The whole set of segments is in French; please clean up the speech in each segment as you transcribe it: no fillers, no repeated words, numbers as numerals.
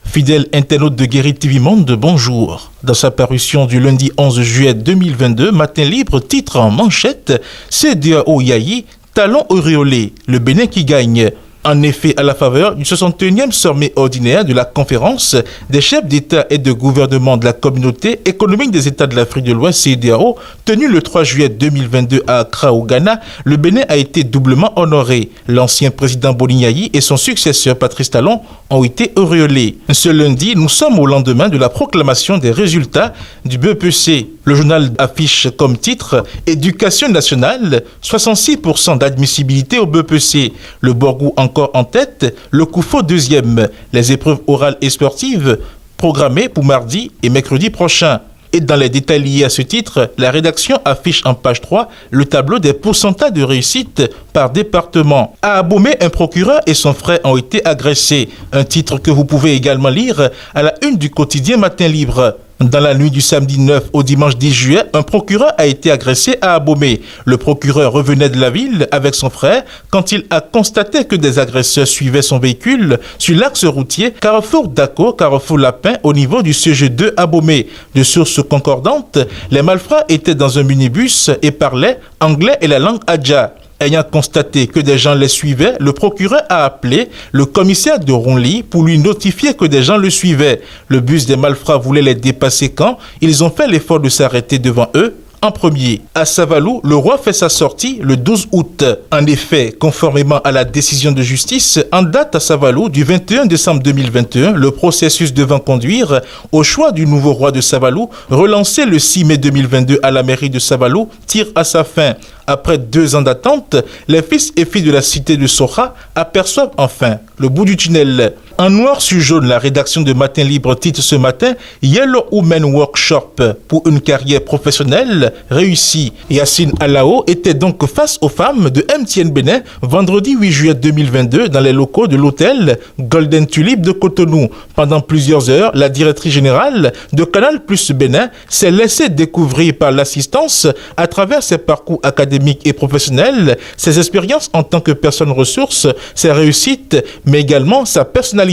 Fidèle internaute de Guéry TV Monde, bonjour. Dans sa parution du lundi 11 juillet 2022, Matin Libre titre en manchette « CEDEAO Yayi, talon auréolé, le Bénin qui gagne ». En effet, à la faveur du 61e sommet ordinaire de la conférence des chefs d'État et de gouvernement de la communauté économique des États de l'Afrique de l'Ouest, CEDEAO, tenu le 3 juillet 2022 à Accra, au Ghana, le Bénin a été doublement honoré. L'ancien président Boni Yayi et son successeur Patrice Talon ont été auréolés. Ce lundi, nous sommes au lendemain de la proclamation des résultats du BEPC. Le journal affiche comme titre « Éducation nationale, 66% d'admissibilité au BEPC ». Le Borgou encore en tête, le Koufo deuxième. Les épreuves orales et sportives programmées pour mardi et mercredi prochain. Et dans les détails liés à ce titre, la rédaction affiche en page 3 le tableau des pourcentages de réussite par département. À Abomey, un procureur et son frère ont été agressés. Un titre que vous pouvez également lire à la une du quotidien Matin Libre. Dans la nuit du samedi 9 au dimanche 10 juillet, un procureur a été agressé à Abomey. Le procureur revenait de la ville avec son frère quand il a constaté que des agresseurs suivaient son véhicule sur l'axe routier Carrefour Dako, Carrefour Lapin au niveau du CG2 Abomey. De sources concordantes, les malfrats étaient dans un minibus et parlaient anglais et la langue adja. Ayant constaté que des gens les suivaient, le procureur a appelé le commissaire de Ronly pour lui notifier que des gens le suivaient. Le bus des malfrats voulait les dépasser quand ils ont fait l'effort de s'arrêter devant eux. En premier, à Savalou, le roi fait sa sortie le 12 août. En effet, conformément à la décision de justice, en date à Savalou du 21 décembre 2021, le processus devant conduire au choix du nouveau roi de Savalou, relancé le 6 mai 2022 à la mairie de Savalou, tire à sa fin. Après 2 ans d'attente, les fils et filles de la cité de Socha aperçoivent enfin le bout du tunnel. En noir sur jaune, la rédaction de Matin Libre titre ce matin « Yellow Women Workshop pour une carrière professionnelle réussie ». Yacine Alao était donc face aux femmes de MTN Bénin vendredi 8 juillet 2022 dans les locaux de l'hôtel Golden Tulip de Cotonou. Pendant plusieurs heures, la directrice générale de Canal Plus Bénin s'est laissée découvrir par l'assistance à travers ses parcours académiques et professionnels, ses expériences en tant que personne ressource, ses réussites, mais également sa personnalité.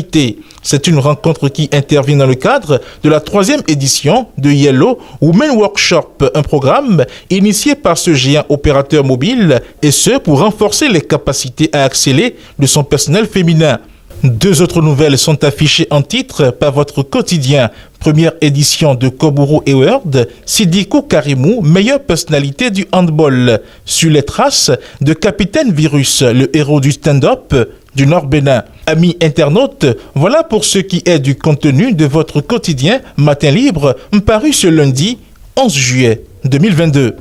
C'est une rencontre qui intervient dans le cadre de la 3e édition de Yellow Women Workshop, un programme initié par ce géant opérateur mobile, et ce pour renforcer les capacités à exceller de son personnel féminin. 2 autres nouvelles sont affichées en titre par votre quotidien. Première édition de Koburu Award, Sidikou Karimou, meilleure personnalité du handball. Sur les traces de Capitaine Virus, le héros du stand-up du Nord Bénin. Amis internautes, voilà pour ce qui est du contenu de votre quotidien Matin Libre, paru ce lundi 11 juillet 2022.